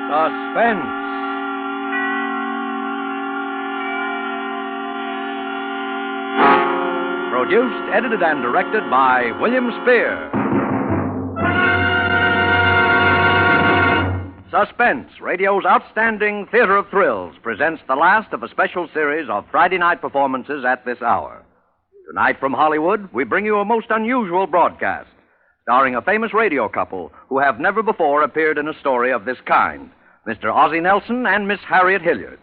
Suspense. Produced, edited, and directed by William Spear. Suspense, radio's outstanding theater of thrills, presents the last of a special series of Friday night performances at this hour. Tonight from Hollywood, we bring you a most unusual broadcast, starring a famous radio couple who have never before appeared in a story of this kind, Mr. Ozzie Nelson and Miss Harriet Hilliard.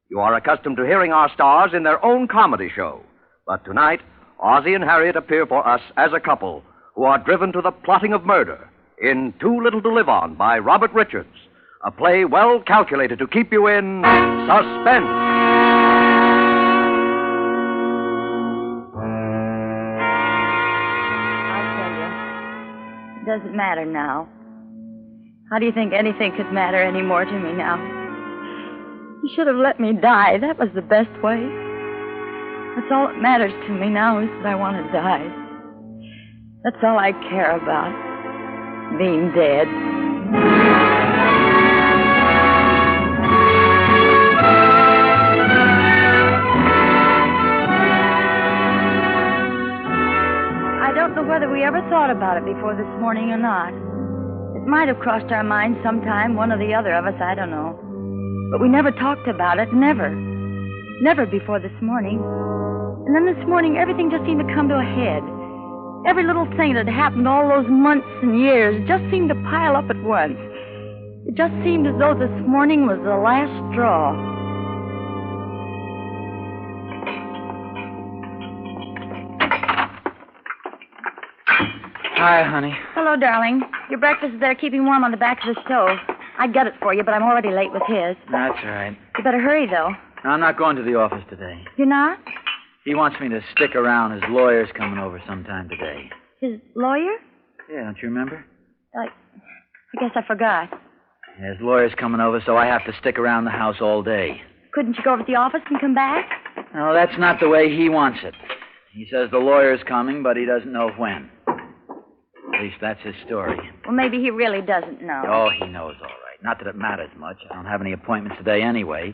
You are accustomed to hearing our stars in their own comedy show, but tonight, Ozzie and Harriet appear for us as a couple who are driven to the plotting of murder in Too Little to Live On by Robert Richards, a play well calculated to keep you in suspense. I'll tell you, it doesn't matter now. How do you think anything could matter anymore to me now? You should have let me die. That was the best way. That's all that matters to me now is that I want to die. That's all I care about. Being dead. I don't know whether we ever thought about it before this morning or not. It might have crossed our minds sometime, one or the other of us, I don't know. But we never talked about it, never. Never before this morning. And then this morning, everything just seemed to come to a head. Every little thing that had happened all those months and years just seemed to pile up at once. It just seemed as though this morning was the last straw. Hi, honey. Hello, darling. Your breakfast is there keeping warm on the back of the stove. I'd get it for you, but I'm already late with his. That's all right. You better hurry, though. No, I'm not going to the office today. You're not? He wants me to stick around. His lawyer's coming over sometime today. His lawyer? Yeah, don't you remember? I guess I forgot. Yeah, his lawyer's coming over, so I have to stick around the house all day. Couldn't you go over to the office and come back? No, that's not the way he wants it. He says the lawyer's coming, but he doesn't know when. At least that's his story. Well, maybe he really doesn't know. Oh, he knows all right. Not that it matters much. I don't have any appointments today anyway.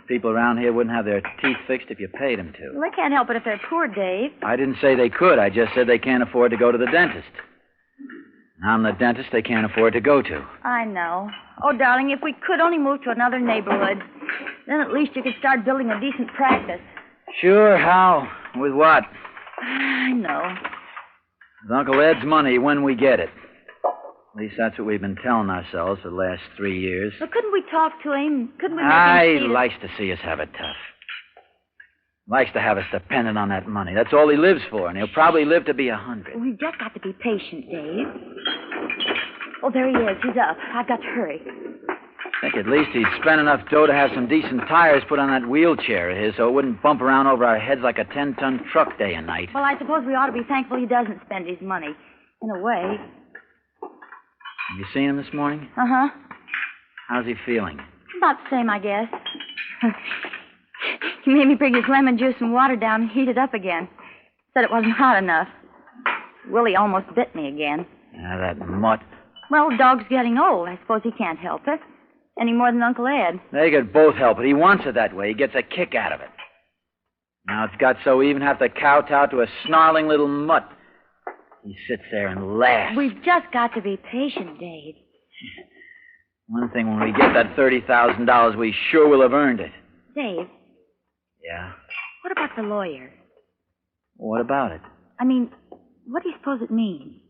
People around here wouldn't have their teeth fixed if you paid them to. Well, they can't help it if they're poor, Dave. I didn't say they could. I just said they can't afford to go to the dentist. I'm the dentist they can't afford to go to. I know. Oh, darling, if we could only move to another neighborhood, then at least you could start building a decent practice. Sure, how? With what? I know. With Uncle Ed's money when we get it. At least that's what we've been telling ourselves for the last 3 years. Well, couldn't we talk to him? Couldn't we make him see He likes to see us have it tough. Likes to have us dependent on that money. That's all he lives for, and he'll probably live to be 100. We've just got to be patient, Dave. Oh, there he is. He's up. I've got to hurry. I think at least he'd spend enough dough to have some decent tires put on that wheelchair of his so it wouldn't bump around over our heads like a 10-ton truck day and night. Well, I suppose we ought to be thankful he doesn't spend his money. In a way. Have you seen him this morning? Uh-huh. How's he feeling? About the same, I guess. He made me bring his lemon juice and water down and heat it up again. Said it wasn't hot enough. Willie almost bit me again. Yeah, that mutt. Well, the dog's getting old. I suppose he can't help it. Any more than Uncle Ed. They could both help it. He wants it that way. He gets a kick out of it. Now it's got so we even have to kowtow to a snarling little mutt. He sits there and laughs. We've just got to be patient, Dave. One thing, when we get that $30,000, we sure will have earned it. Dave. Yeah? What about the lawyer? What about it? I mean, what do you suppose it means?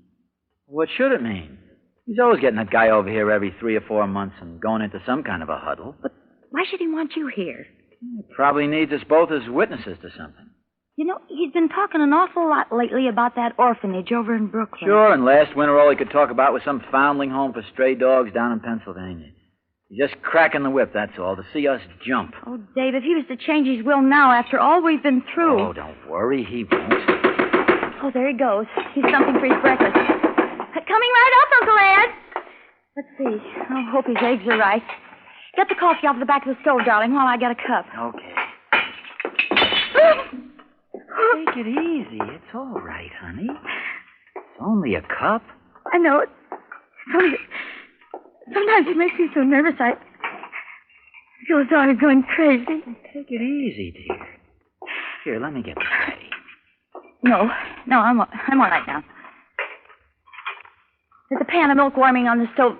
What should it mean? He's always getting that guy over here every 3 or 4 months and going into some kind of a huddle. But why should he want you here? He probably needs us both as witnesses to something. You know, he's been talking an awful lot lately about that orphanage over in Brooklyn. Sure, and last winter all he could talk about was some foundling home for stray dogs down in Pennsylvania. He's just cracking the whip, that's all, to see us jump. Oh, Dave, if he was to change his will now after all we've been through... Oh, don't worry, he won't. Oh, there he goes. He's something for his breakfast. Coming right up, Uncle Ed. Let's see. I hope his eggs are right. Get the coffee off the back of the stove, darling, while I get a cup. Okay. Take it easy. It's all right, honey. It's only a cup. I know it. It's only Sometimes it makes me so nervous I feel as though I was going crazy. Take it easy, dear. Here, let me get the tray. No, I'm all right now. There's a pan of milk warming on the stove.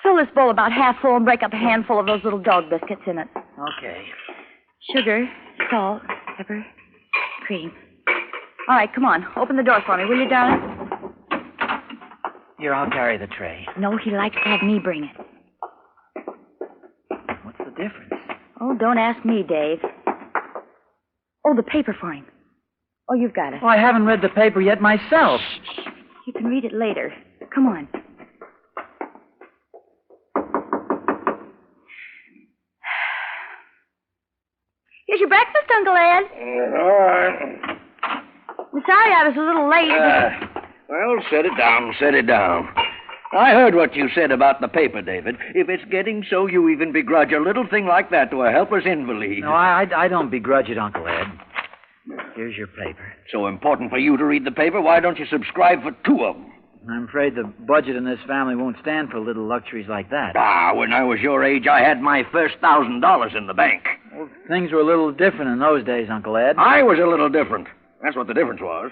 Fill this bowl about half full and break up a handful of those little dog biscuits in it. Okay. Sugar, salt, pepper, cream. All right, come on. Open the door for me, will you, darling? Here, I'll carry the tray. No, he likes to have me bring it. What's the difference? Oh, don't ask me, Dave. Oh, the paper for him. Oh, you've got it. Oh, I haven't read the paper yet myself. Shh. You can read it later. Come on. Here's your breakfast, Uncle Ed. All right. I'm sorry I was a little late. Well, set it down. I heard what you said about the paper, David. If it's getting so you even begrudge a little thing like that to a helpless invalid. No, I don't begrudge it, Uncle Ed. Here's your paper. So important for you to read the paper, why don't you subscribe for 2 of them? I'm afraid the budget in this family won't stand for little luxuries like that. When I was your age, I had my first $1,000 in the bank. Well, things were a little different in those days, Uncle Ed. I was a little different. That's what the difference was.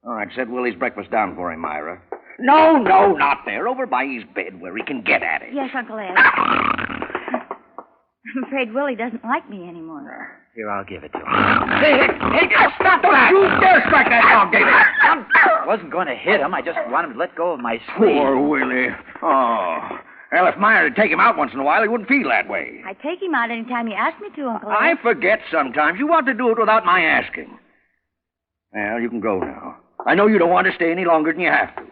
All right, set Willie's breakfast down for him, Myra. No, not there. Over by his bed where he can get at it. Yes, Uncle Ed. I'm afraid Willie doesn't like me anymore. Here, I'll give it to him. Hey, stop that! You dare strike that dog, David! I wasn't going to hit him. I just wanted to let go of my sleeve. Poor Willie. Oh. Well, if Myra would take him out once in a while, he wouldn't feel that way. I take him out any time you ask me to, Uncle Ed. I forget sometimes. You want to do it without my asking. Well, you can go now. I know you don't want to stay any longer than you have to.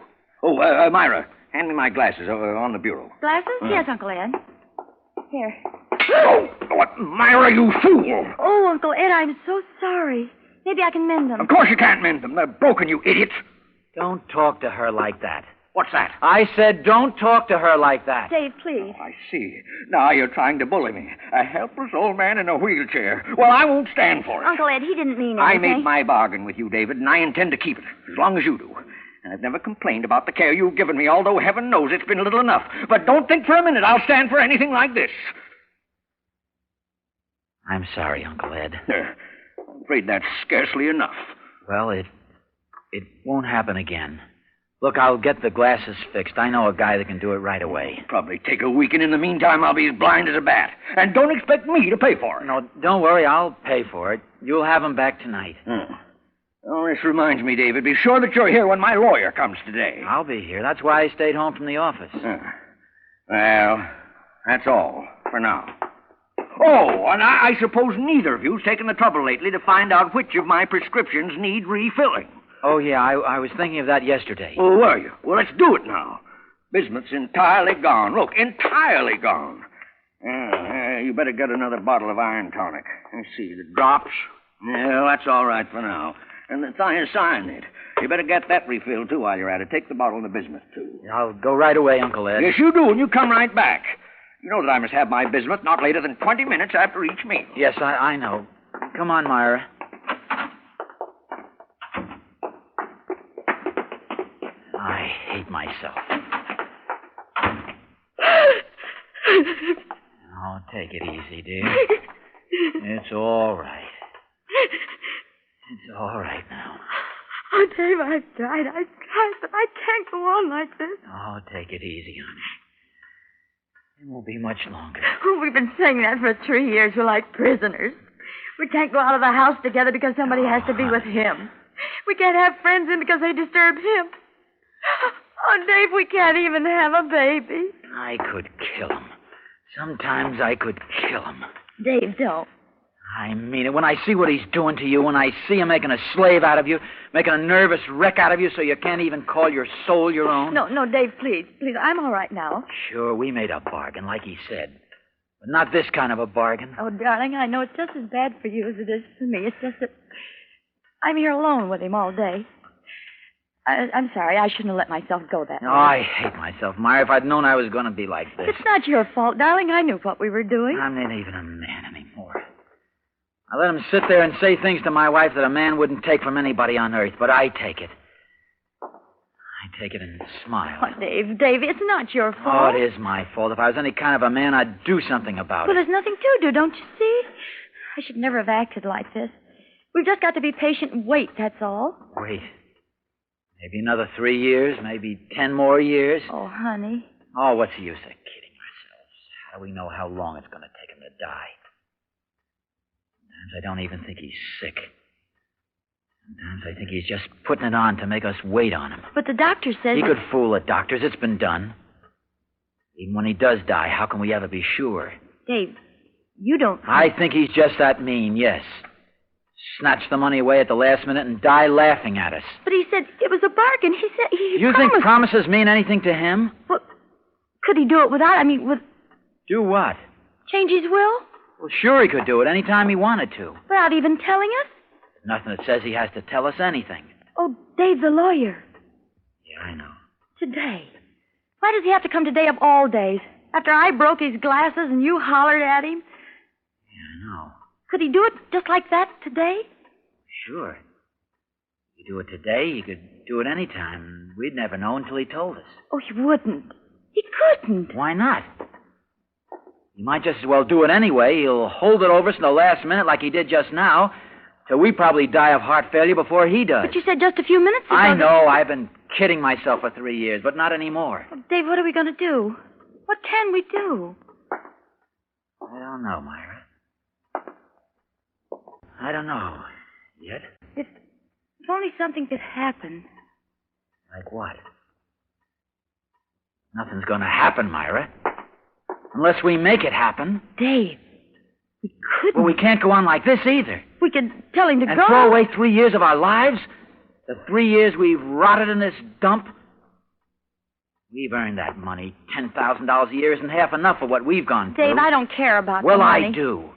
Oh, Myra, hand me my glasses on the bureau. Glasses? Yes, Uncle Ed. Here. Oh, what, Myra, you fool! Oh, Uncle Ed, I'm so sorry. Maybe I can mend them. Of course you can't mend them. They're broken, you idiots. Don't talk to her like that. What's that? I said don't talk to her like that. Dave, please. I see. Now you're trying to bully me. A helpless old man in a wheelchair. Well, I won't stand for it. Uncle Ed, he didn't mean anything. I made my bargain with you, David, and I intend to keep it, as long as you do. And I've never complained about the care you've given me, although heaven knows it's been little enough. But don't think for a minute I'll stand for anything like this. I'm sorry, Uncle Ed. I'm afraid that's scarcely enough. Well, it won't happen again. Look, I'll get the glasses fixed. I know a guy that can do it right away. Probably take a week, and in the meantime, I'll be as blind as a bat. And don't expect me to pay for it. No, don't worry. I'll pay for it. You'll have them back tonight. Oh, this reminds me, David. Be sure that you're here when my lawyer comes today. I'll be here. That's why I stayed home from the office. Well, that's all for now. Oh, and I suppose neither of you's taken the trouble lately to find out which of my prescriptions need refilling. Oh, yeah, I was thinking of that yesterday. Oh, were you? Well, let's do it now. Bismuth's entirely gone. Look, entirely gone. You better get another bottle of iron tonic. Let's see, the drops. Yeah, that's all right for now. And the thiocyanate. You better get that refilled, too, while you're at it. Take the bottle of the bismuth, too. I'll go right away, Uncle Ed. Yes, you do, and you come right back. You know that I must have my bismuth not later than 20 minutes after each meal. Yes, I know. Come on, Myra. I hate myself. Oh, take it easy, dear. It's all right. It's all right now. Oh, Dave, I've tried, but I can't go on like this. Oh, take it easy, honey. It won't be much longer. Oh, we've been saying that for 3 years. We're like prisoners. We can't go out of the house together because somebody has to be with him. We can't have friends in because they disturb him. Oh, Dave, we can't even have a baby. I could kill him. Sometimes I could kill him. Dave, don't. I mean it. When I see what he's doing to you, when I see him making a slave out of you, making a nervous wreck out of you so you can't even call your soul your own. No, Dave, please. Please, I'm all right now. Sure, we made a bargain, like he said. But not this kind of a bargain. Oh, darling, I know it's just as bad for you as it is for me. It's just that I'm here alone with him all day. I'm sorry. I shouldn't have let myself go that way. Oh, I hate myself, Myra. If I'd known I was going to be like this. It's not your fault, darling. I knew what we were doing. I'm not even a man anymore. I let him sit there and say things to my wife that a man wouldn't take from anybody on earth, but I take it. I I take it and smile. Oh, Dave, it's not your Oh, fault. it is my fault. If I was any kind of a man, I'd do something about Well, it. there's nothing to do, don't you see? I should never have acted like this. We've just got to be patient and wait, that's all. Wait. Maybe another 3 years, maybe 10 more years. Oh, honey. Oh, what's the use of kidding ourselves? How do we know how long it's going to take him to die? Sometimes I don't even think he's sick. Sometimes I think he's just putting it on to make us wait on him. But the doctor says... He could fool the doctors. It's been done. Even when he does die, how can we ever be sure? Dave, you don't... I think he's just that mean, yes. Snatch the money away at the last minute and die laughing at us. But he said it was a bargain. He said he You promised... think promises mean anything to him? Well, could he do it without... with... Do what? Change his will? Well, sure he could do it any time he wanted to. Without even telling us? Nothing that says he has to tell us anything. Oh, Dave, the lawyer. Yeah, I know. Today. Why does he have to come today of all days? After I broke his glasses and you hollered at him? Yeah, I know. Could he do it just like that today? Sure. You do it today, you could do it any time. We'd never know until he told us. Oh, he wouldn't. He couldn't. Why not? He might just as well do it anyway. He'll hold it over us in the last minute like he did just now, till we probably die of heart failure before he does. But you said just a few minutes ago... I know. I've been kidding myself for 3 years, but not anymore. Well, Dave, what are we going to do? What can we do? I don't know, Myra. I don't know yet. If only something could happen. Like what? Nothing's going to happen, Myra. Unless we make it happen. Dave, we couldn't. Well, we can't go on like this either. We could tell him to And go. throw away 3 years of our lives? The 3 years we've rotted in this dump? We've earned that money. $10,000 a year isn't half enough for what we've gone through. Dave, I don't care about Well, the money. I do.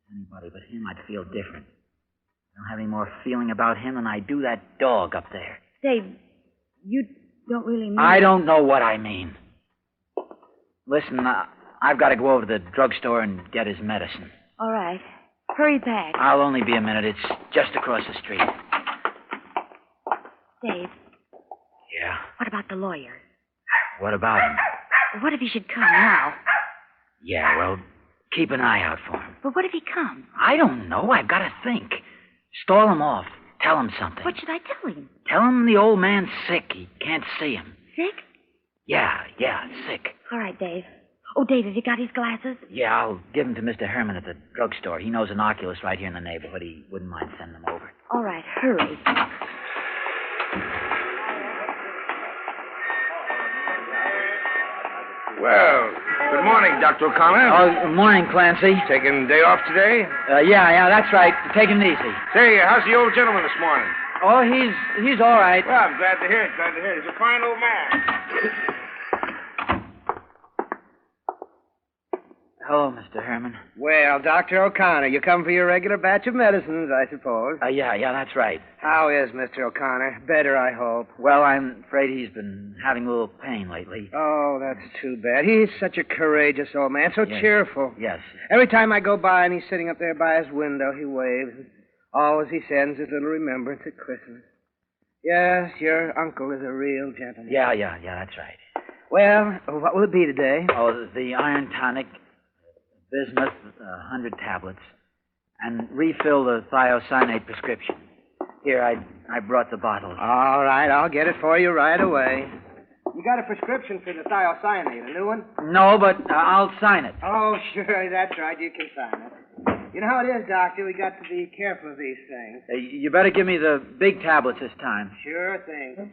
Anybody but him, I'd feel different. I don't have any more feeling about him than I do that dog up there. Dave, you don't really mean... I don't know what I mean. Listen, I've got to go over to the drugstore and get his medicine. All right. Hurry back. I'll only be a minute. It's just across the street. Dave, Yeah? what about the lawyer? What about him? What if he should come now? Yeah, well, keep an eye out for him. But what if he comes? I don't know. I've got to think. Stall him off. Tell him something. What should I tell him? Tell him the old man's sick. He can't see him. Sick? Yeah, sick. All right, Dave. Oh, Dave, have you got his glasses? Yeah, I'll give him to Mr. Herman at the drugstore. He knows an oculist right here in the neighborhood. He wouldn't mind sending them over. All right, hurry. Well, good morning, Dr. O'Connor. Oh, good morning, Clancy. Taking day off today? Yeah, that's right. Take it easy. Say, how's the old gentleman this morning? Oh, he's all right. Well, I'm glad to hear it. He's a fine old man. Hello, Mr. Herman. Well, Dr. O'Connor, you come for your regular batch of medicines, I suppose. Yeah, that's right. How is Mr. O'Connor? Better, I hope. Well, I'm afraid he's been having a little pain lately. Oh, that's too bad. He's such a courageous old man, so Yes. cheerful. Yes. Every time I go by and he's sitting up there by his window, he waves. Always he sends his little remembrance at Christmas. Yes, your uncle is a real gentleman. Yeah, that's right. Well, what will it be today? Oh, the iron tonic, bismuth, 100 tablets, and refill the thiocyanate prescription. Here, I brought the bottles. All right, I'll get it for you right away. You got a prescription for the thiocyanate, a new one? No, but I'll sign it. Oh, sure, that's right. You can sign it. You know how it is, Doctor. We got to be careful of these things. You better give me the big tablets this time. Sure thing.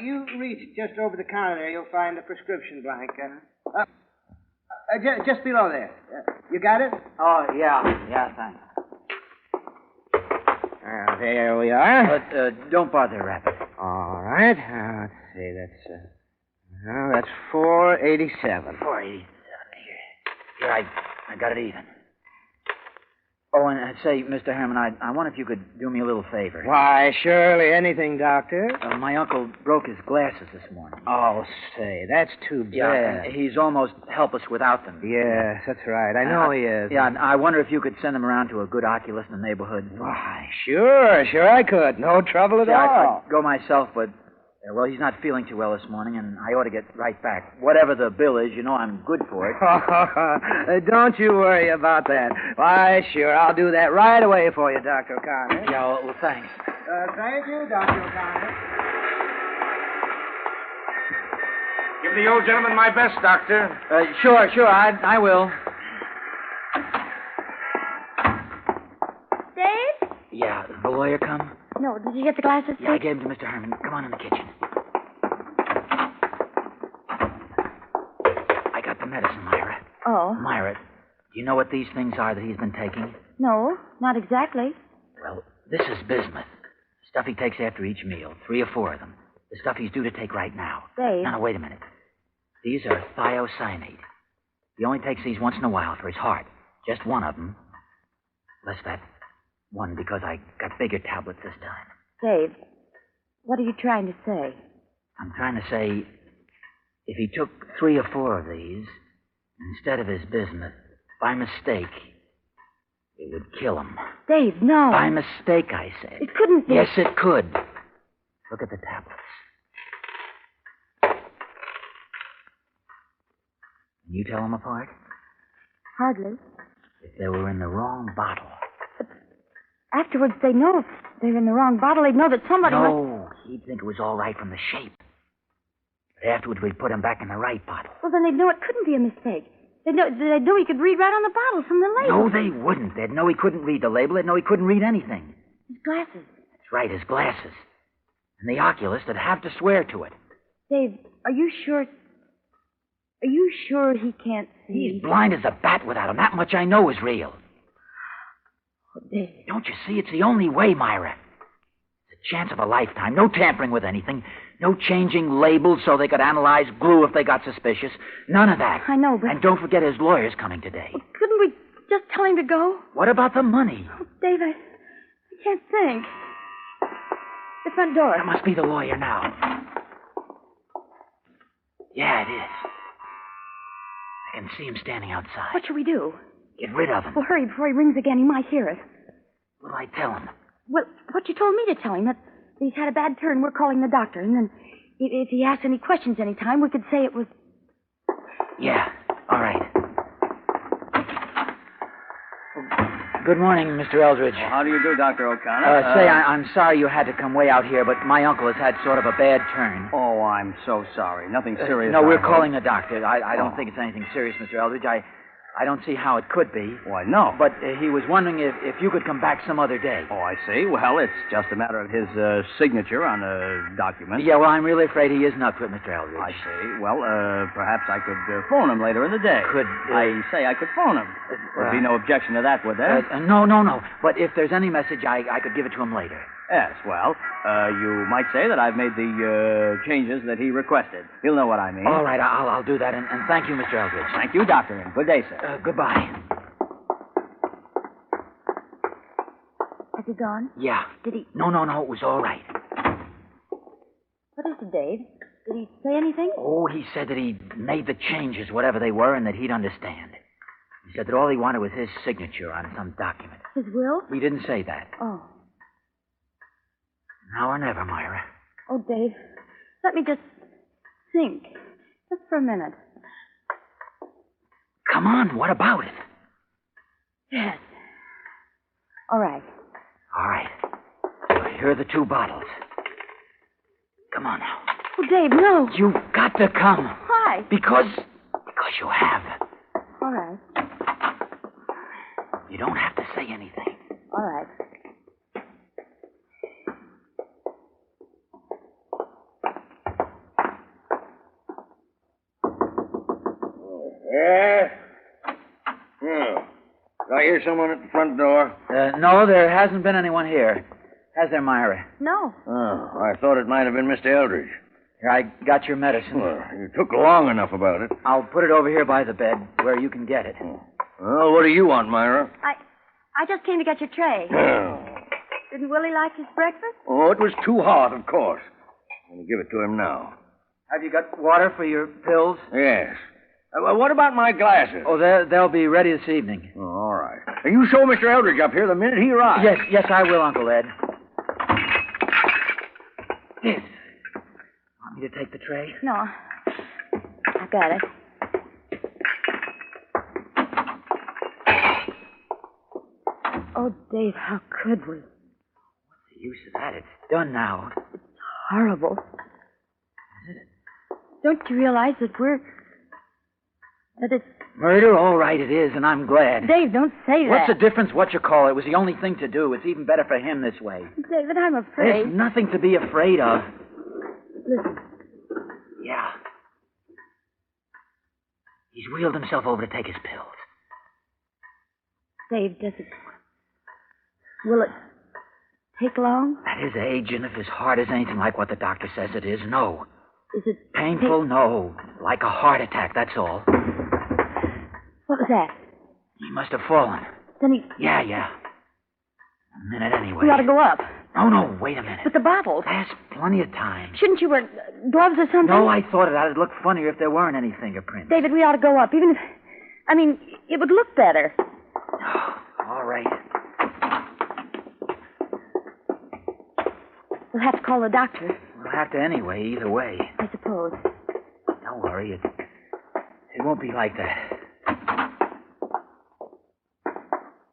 You reach just over the counter there. You'll find the prescription blank. Just below there. You got it? Oh, yeah, thanks. There we are. But don't bother wrapping it. All right. Let's see. That's $4.87. 487. Here, I got it even. Oh, and say, Mr. Herman, I wonder if you could do me a little favor. Why, surely anything, Doctor. My uncle broke his glasses this morning. Oh, say, that's too bad. Yeah, he's almost helpless without them. Yes, that's right. I know he is. Yeah, and I wonder if you could send him around to a good oculist in the neighborhood. Why, sure I could. No trouble at Yeah, all. I'd go myself, but Yeah, well, he's not feeling too well this morning, and I ought to get right back. Whatever the bill is, you know I'm good for it. Don't you worry about that. Why, sure, I'll do that right away for you, Dr. O'Connor. Yeah, well, thanks. Thank you, Dr. O'Connor. Give the old gentleman my best, Doctor. Sure, I will. Dave? Yeah, did the lawyer come? No, did you get the glasses? Yeah, I gave them to Mr. Herman. Come on in the kitchen. I got the medicine, Myra. Oh. Myra, do you know what these things are that he's been taking? No, not exactly. Well, this is bismuth. Stuff he takes after each meal. 3 or 4 of them. The stuff he's due to take right now. Dave. No, wait a minute. These are thiocyanate. He only takes these once in a while for his heart. Just one of them. Less that one because I got bigger tablets this time. Dave, what are you trying to say? I'm trying to say, if he took 3 or 4 of these, instead of his bismuth, by mistake, it would kill him. Dave, no. By mistake, I said. It couldn't be. Yes, it could. Look at the tablets. Can you tell them apart? Hardly. If they were in the wrong bottle. Afterwards, they know if they're in the wrong bottle. They'd know that somebody must... No, he'd think it was all right from the shape. But afterwards, we'd put them back in the right bottle. Well, then they'd know it couldn't be a mistake. They'd know he could read right on the bottle from the label. No, they wouldn't. They'd know he couldn't read the label. They'd know he couldn't read anything. His glasses. That's right, his glasses. And the oculist would have to swear to it. Dave, are you sure... Are you sure he can't see? He's blind as a bat without him. That much I know is real. Oh, Dave. Don't you see? It's the only way, Myra. It's a chance of a lifetime. No tampering with anything. No changing labels so they could analyze glue if they got suspicious. None of that. I know, but... And don't forget his lawyer's coming today. Well, couldn't we just tell him to go? What about the money? Oh, Dave, I can't think. The front door. That must be the lawyer now. Yeah, it is. I can see him standing outside. What shall we do? Get rid of him. Well, hurry before he rings again. He might hear us. What'll I tell him? Well, what you told me to tell him, that he's had a bad turn. We're calling the doctor. And then if he asks any questions any time, we could say it was... Yeah, all right. Good morning, Mr. Eldridge. Well, how do you do, Dr. O'Connor? I'm sorry you had to come way out here, but my uncle has had sort of a bad turn. Oh, I'm so sorry. Nothing serious. No, I we're hope. calling the doctor. I don't think it's anything serious, Mr. Eldridge. I don't see how it could be. Why, no. But he was wondering if you could come back some other day. Oh, I see. Well, it's just a matter of his signature on a document. Yeah, well, I'm really afraid he isn't up to it, Mr. Eldridge. I see. Well, perhaps I could phone him later in the day. I could phone him. There'd be no objection to that, would there? No. But if there's any message, I could give it to him later. Yes, well, you might say that I've made the changes that he requested. He'll know what I mean. All right, I'll do that, and thank you, Mr. Eldridge. Thank you, Doctor, and good day, sir. Goodbye. Has he gone? Yeah. Did he... No, it was all right. What is it, Dave? Did he say anything? Oh, he said that he'd made the changes, whatever they were, and that he'd understand. He said that all he wanted was his signature on some document. His will? He didn't say that. Oh. Now or never, Myra. Oh, Dave, let me just think. Just for a minute. Come on, what about it? Yes. All right. All right. Well, here are the 2 bottles. Come on now. Oh, Dave, no. You've got to come. Why? Because you have. All right. You don't have to say anything. All right. Yeah? I hear someone at the front door. No, there hasn't been anyone here. Has there, Myra? No. Oh, I thought it might have been Mr. Eldridge. Here, I got your medicine. Well, you took long enough about it. I'll put it over here by the bed where you can get it. Well, what do you want, Myra? I just came to get your tray. Oh, Didn't Willie like his breakfast? it was too hot, of course. I'm going to give it to him now. Have you got water for your pills? Yes. Well, what about my glasses? Oh, they'll be ready this evening. Oh, all right. You show Mr. Eldridge up here the minute he arrives. Yes, I will, Uncle Ed. Yes. Me to take the tray? No. I got it. Oh, Dave, how could we? What's the use of that? It's done now. Horrible. Don't you realize that that it's... Murder? All right, it is, and I'm glad. Dave, don't say that. What's the difference what you call it? It was the only thing to do. It's even better for him this way. David, I'm afraid. There's nothing to be afraid of. Listen. Yeah. He's wheeled himself over to take his pills. Dave, will it take long? At his age, and if his heart is anything like what the doctor says it is, no. Is it... Painful? No. Like a heart attack, that's all. What was that? He must have fallen. Then he... Yeah. A minute anyway. We ought to go up. No, wait a minute. But the bottles... There's plenty of time. Shouldn't you wear gloves or something? No, I thought it'd look funnier if there weren't any fingerprints. David, we ought to go up, even if... I mean, it would look better. All right. We'll have to call the doctor. We'll have to anyway, either way. I suppose. Don't worry, it won't be like that.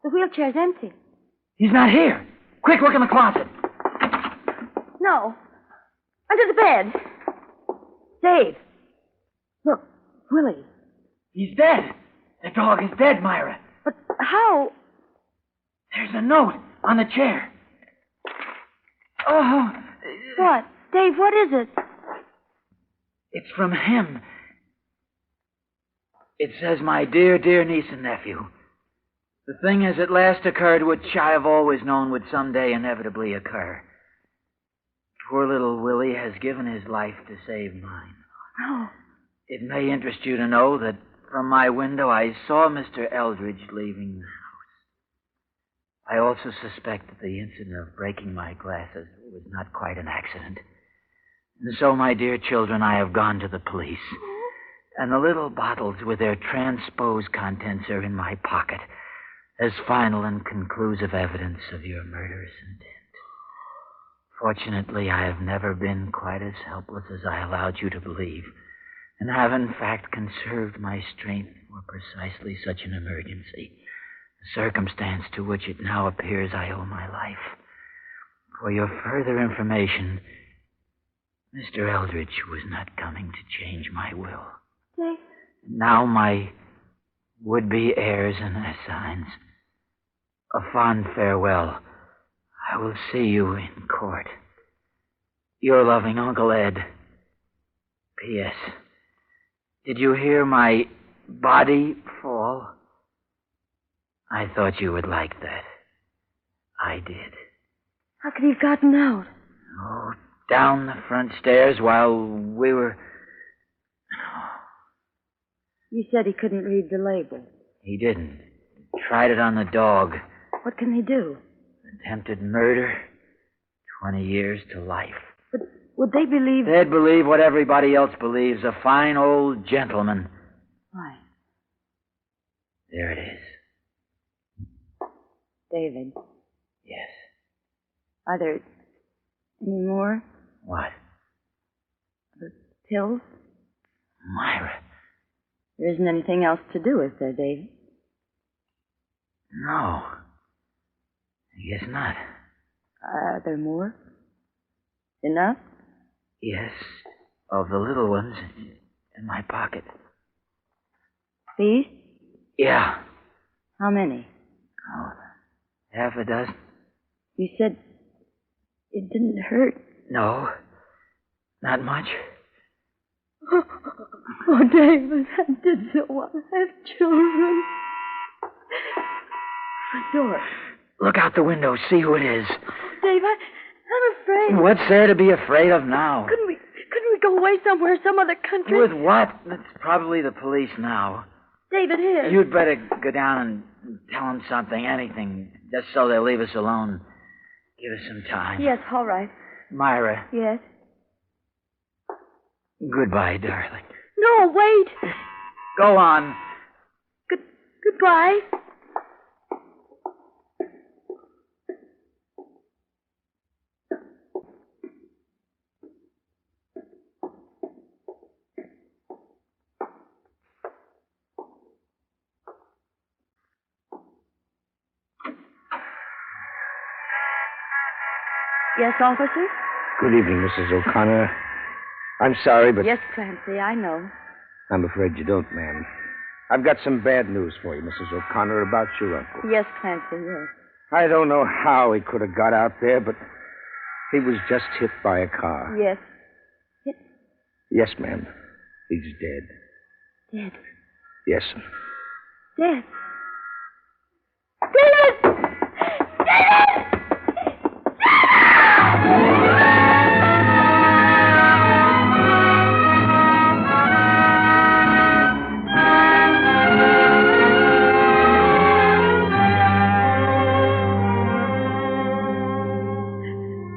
The wheelchair's empty. He's not here. Quick, look in the closet. No. Under the bed. Dave. Look, Willie. He's dead. The dog is dead, Myra. But how? There's a note on the chair. Oh. What? Dave, what is it? It's from him. It says, "My dear, dear niece and nephew, the thing has at last occurred which I have always known would someday inevitably occur. Poor little Willie has given his life to save mine. Oh. It may interest you to know that from my window I saw Mr. Eldridge leaving the house. I also suspect that the incident of breaking my glasses was not quite an accident. And so, my dear children, I have gone to the police. And the little bottles with their transposed contents are in my pocket as final and conclusive evidence of your murderous intent. Fortunately, I have never been quite as helpless as I allowed you to believe, and have in fact conserved my strength for precisely such an emergency, a circumstance to which it now appears I owe my life. For your further information, Mr. Eldridge was not coming to change my will. Dave? Now my would-be heirs and assigns, a fond farewell. I will see you in court. Your loving Uncle Ed. P.S. Did you hear my body fall? I thought you would like that. I did. How could he have gotten out? Oh, down the front stairs while we were... You said he couldn't read the label. He didn't. Tried it on the dog. What can he do? Attempted murder. 20 years to life. But would they believe... They'd believe what everybody else believes. A fine old gentleman. Why? There it is. David, Yes. are there any more? What? The pills? Myra. There isn't anything else to do, is there, David? No. I guess not. Are there more? Enough? Yes. Of the little ones in my pocket. These? Yeah. How many? Oh, half a dozen. You said it didn't hurt. No. Not much. Oh, David, I did so want to have children. Front door. Look out the window. See who it is. Dave, I'm afraid. What's there to be afraid of now? Couldn't we go away somewhere, some other country? With what? It's probably the police now. David, here. You'd better go down and tell them something, anything, just so they'll leave us alone. Give us some time. Yes, all right. Myra, Yes. goodbye, darling. No, wait. Go on. Goodbye. Yes, officer? Good evening, Mrs. O'Connor. I'm sorry, but Yes, Clancy, I know. I'm afraid you don't, ma'am. I've got some bad news for you, Mrs. O'Connor, about your uncle. Yes, Clancy, yes. I don't know how he could have got out there, but he was just hit by a car. Yes. Yes, ma'am. He's dead. Dead. Yes, sir. Dead. David! David!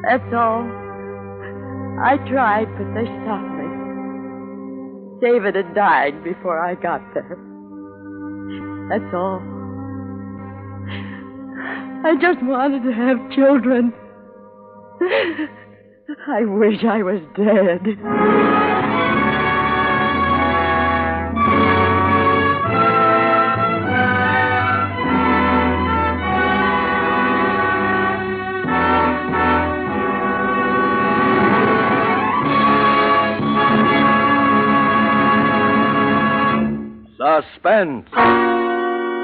That's all. I tried, but they stopped me. David had died before I got there. That's all. I just wanted to have children. I wish I was dead. Suspense.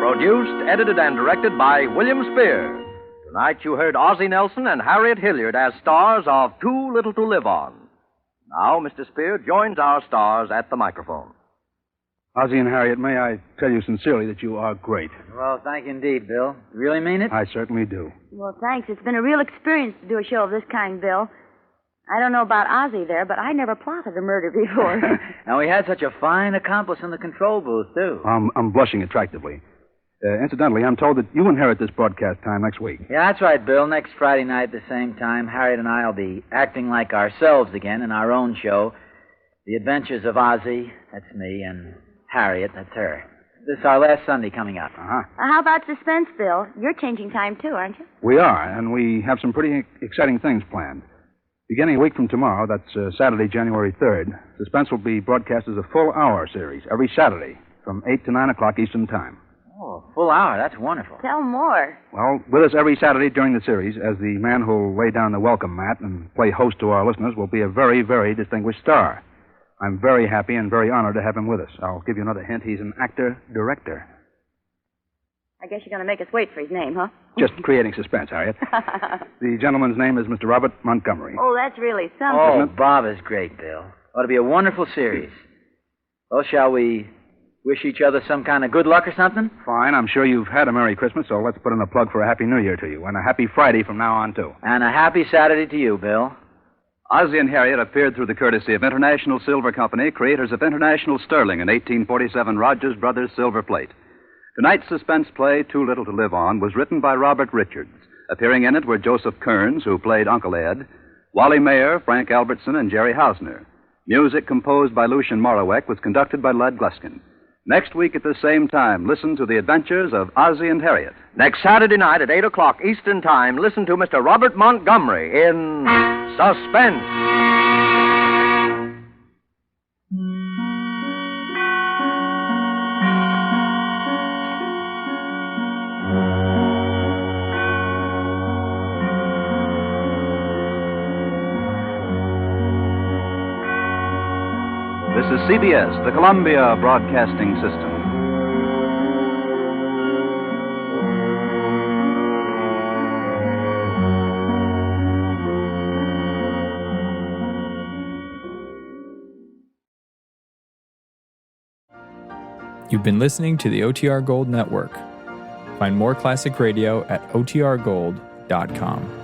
Produced, edited, and directed by William Spear. Tonight you heard Ozzie Nelson and Harriet Hilliard as stars of Too Little to Live On. Now, Mr. Spear joins our stars at the microphone. Ozzie and Harriet, may I tell you sincerely that you are great? Well, thank you indeed, Bill. You really mean it? I certainly do. Well, thanks. It's been a real experience to do a show of this kind, Bill. I don't know about Ozzie there, but I never plotted a murder before. And we had such a fine accomplice in the control booth, too. I'm blushing attractively. Incidentally, I'm told that you inherit this broadcast time next week. Yeah, that's right, Bill. Next Friday night at the same time, Harriet and I will be acting like ourselves again in our own show. The Adventures of Ozzie, that's me, and Harriet, that's her. This is our last Sunday coming up. Uh-huh. How about Suspense, Bill? You're changing time, too, aren't you? We are, and we have some pretty exciting things planned. Beginning a week from tomorrow, that's Saturday, January 3rd, Suspense will be broadcast as a full-hour series every Saturday from 8 to 9 o'clock Eastern Time. Oh, a full hour. That's wonderful. Tell more. Well, with us every Saturday during the series, as the man who'll lay down the welcome mat and play host to our listeners, will be a very, very distinguished star. I'm very happy and very honored to have him with us. I'll give you another hint. He's an actor-director. I guess you're going to make us wait for his name, huh? Just creating suspense, Harriet. The gentleman's name is Mr. Robert Montgomery. Oh, that's really something. Oh, Bob is great, Bill. Ought to be a wonderful series. Well, shall we wish each other some kind of good luck or something? Fine. I'm sure you've had a Merry Christmas, so let's put in a plug for a Happy New Year to you, and a Happy Friday from now on, too. And a happy Saturday to you, Bill. Ozzie and Harriet appeared through the courtesy of International Silver Company, creators of International Sterling and 1847 Rogers Brothers Silver Plate. Tonight's suspense play, Too Little to Live On, was written by Robert Richards. Appearing in it were Joseph Kearns, who played Uncle Ed, Wally Mayer, Frank Albertson, and Jerry Hausner. Music composed by Lucien Morawek was conducted by Lud Gluskin. Next week at the same time, listen to the adventures of Ozzie and Harriet. Next Saturday night at 8 o'clock Eastern Time, listen to Mr. Robert Montgomery in Suspense. This is CBS, the Columbia Broadcasting System. You've been listening to the OTR Gold Network. Find more classic radio at otrgold.com.